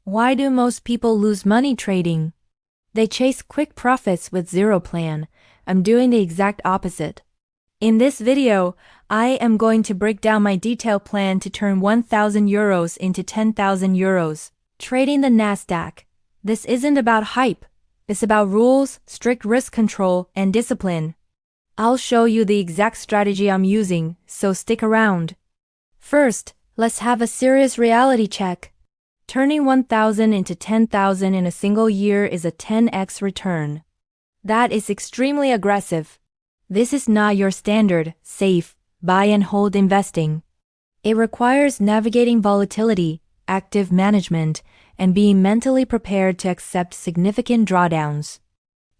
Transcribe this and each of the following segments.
Why do most people lose money trading? They chase quick profits with zero plan. I'm doing the exact opposite. In this video, I am going to break down my detailed plan to turn 1,000 euros into 10,000 euros, trading the NASDAQ. This isn't about hype. It's about rules, strict risk control, and discipline. I'll show you the exact strategy I'm using, so stick around. First, let's have a serious reality check. Turning 1,000 into 10,000 in a single year is a 10x return. That is extremely aggressive. This is not your standard, safe, buy and hold investing. It requires navigating volatility, active management, and being mentally prepared to accept significant drawdowns.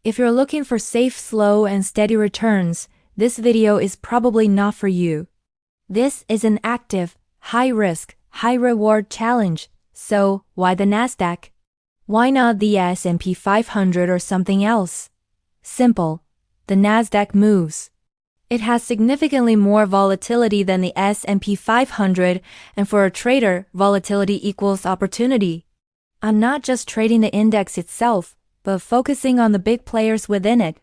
If you're looking for safe, slow, and steady returns, this video is probably not for you. This is an active, high-risk, high-reward challenge. So, why the NASDAQ? Why not the S&P 500 or something else? Simple. The NASDAQ moves. It has significantly more volatility than the S&P 500, and for a trader, volatility equals opportunity. I'm not just trading the index itself, but focusing on the big players within it.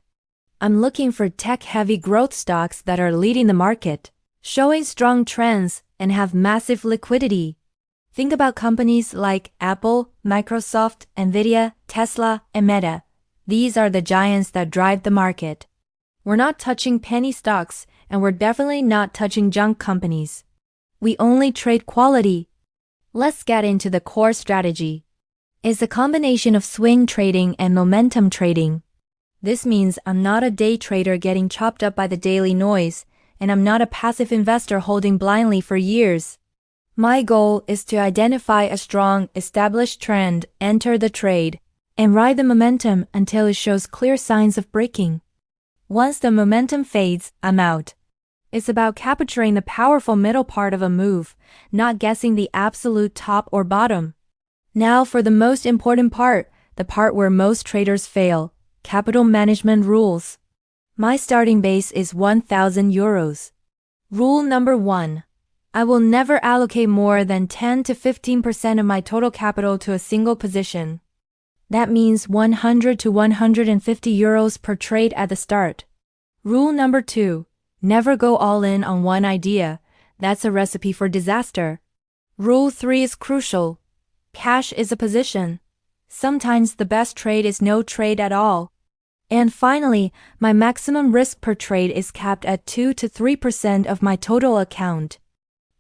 I'm looking for tech-heavy growth stocks that are leading the market, showing strong trends, and have massive liquidity. Think about companies like Apple, Microsoft, Nvidia, Tesla, and Meta. These are the giants that drive the market. We're not touching penny stocks, and we're definitely not touching junk companies. We only trade quality. Let's get into the core strategy. It's a combination of swing trading and momentum trading. This means I'm not a day trader getting chopped up by the daily noise, and I'm not a passive investor holding blindly for years. My goal is to identify a strong, established trend, enter the trade, and ride the momentum until it shows clear signs of breaking. Once the momentum fades, I'm out. It's about capturing the powerful middle part of a move, not guessing the absolute top or bottom. Now for the most important part, the part where most traders fail, capital management rules. My starting base is 1,000 euros. Rule number 1. I will never allocate more than 10 to 15% of my total capital to a single position. That means 100 to 150 euros per trade at the start. Rule number 2. Never go all in on one idea. That's a recipe for disaster. Rule 3 is crucial. Cash is a position. Sometimes the best trade is no trade at all. And finally, my maximum risk per trade is capped at 2 to 3% of my total account.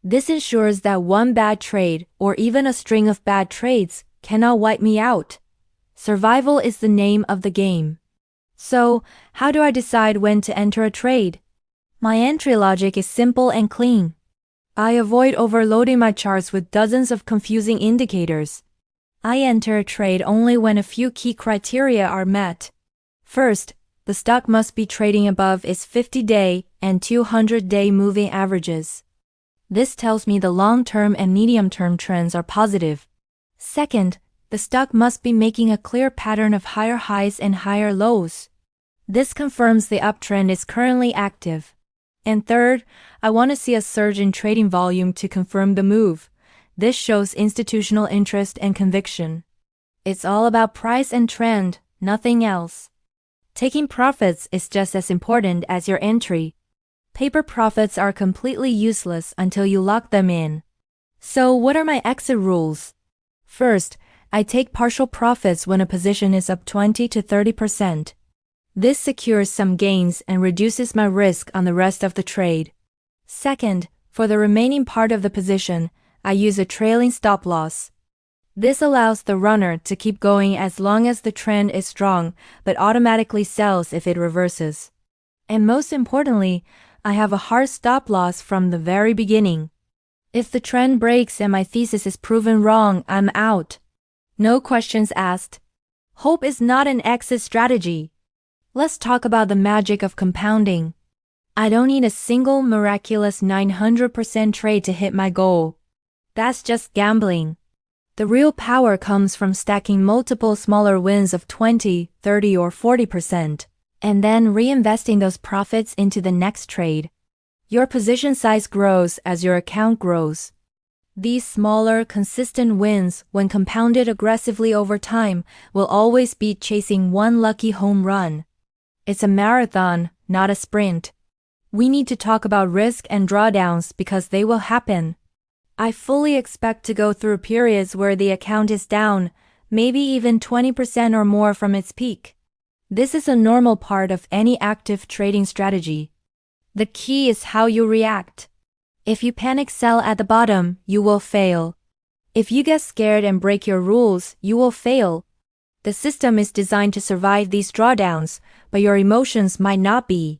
This ensures that one bad trade, or even a string of bad trades, cannot wipe me out. Survival is the name of the game. So, how do I decide when to enter a trade? My entry logic is simple and clean. I avoid overloading my charts with dozens of confusing indicators. I enter a trade only when a few key criteria are met. First, the stock must be trading above its 50-day and 200-day moving averages. This tells me the long-term and medium-term trends are positive. Second, the stock must be making a clear pattern of higher highs and higher lows. This confirms the uptrend is currently active. And third, I want to see a surge in trading volume to confirm the move. This shows institutional interest and conviction. It's all about price and trend, nothing else. Taking profits is just as important as your entry. Paper profits are completely useless until you lock them in. So what are my exit rules? First, I take partial profits when a position is up 20 to 30%. This secures some gains and reduces my risk on the rest of the trade. Second, for the remaining part of the position, I use a trailing stop loss. This allows the runner to keep going as long as the trend is strong, but automatically sells if it reverses. And most importantly, I have a hard stop loss from the very beginning. If the trend breaks and my thesis is proven wrong, I'm out. No questions asked. Hope is not an exit strategy. Let's talk about the magic of compounding. I don't need a single miraculous 900% trade to hit my goal. That's just gambling. The real power comes from stacking multiple smaller wins of 20, 30, or 40%. And then reinvesting those profits into the next trade. Your position size grows as your account grows. These smaller, consistent wins, when compounded aggressively over time, will always beat chasing one lucky home run. It's a marathon, not a sprint. We need to talk about risk and drawdowns because they will happen. I fully expect to go through periods where the account is down, maybe even 20% or more from its peak. This is a normal part of any active trading strategy. The key is how you react. If you panic sell at the bottom, you will fail. If you get scared and break your rules, you will fail. The system is designed to survive these drawdowns, but your emotions might not be.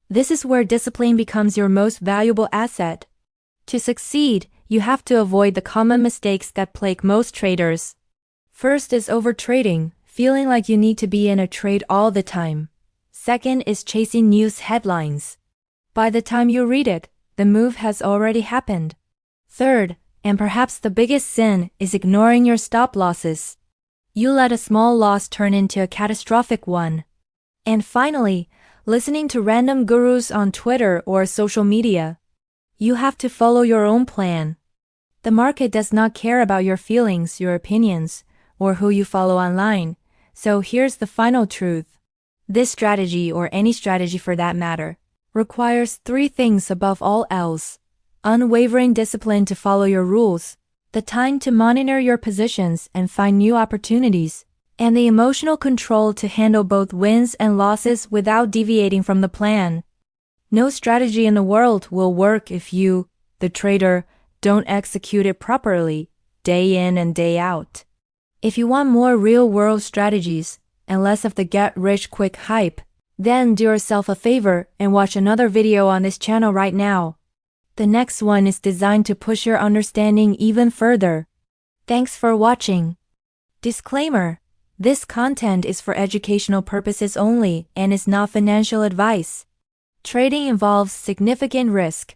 This is where discipline becomes your most valuable asset. To succeed, you have to avoid the common mistakes that plague most traders. First is overtrading, feeling like you need to be in a trade all the time. Second is chasing news headlines. By the time you read it, the move has already happened. Third, and perhaps the biggest sin, is ignoring your stop losses. You let a small loss turn into a catastrophic one. And finally, listening to random gurus on Twitter or social media. You have to follow your own plan. The market does not care about your feelings, your opinions, or who you follow online. So here's the final truth. This strategy, or any strategy for that matter, requires 3 things above all else: unwavering discipline to follow your rules, the time to monitor your positions and find new opportunities, and the emotional control to handle both wins and losses without deviating from the plan. No strategy in the world will work if you, the trader, don't execute it properly, day in and day out. If you want more real-world strategies and less of the get-rich-quick hype, then do yourself a favor and watch another video on this channel right now. The next one is designed to push your understanding even further. Thanks for watching. Disclaimer: this content is for educational purposes only and is not financial advice. Trading involves significant risk.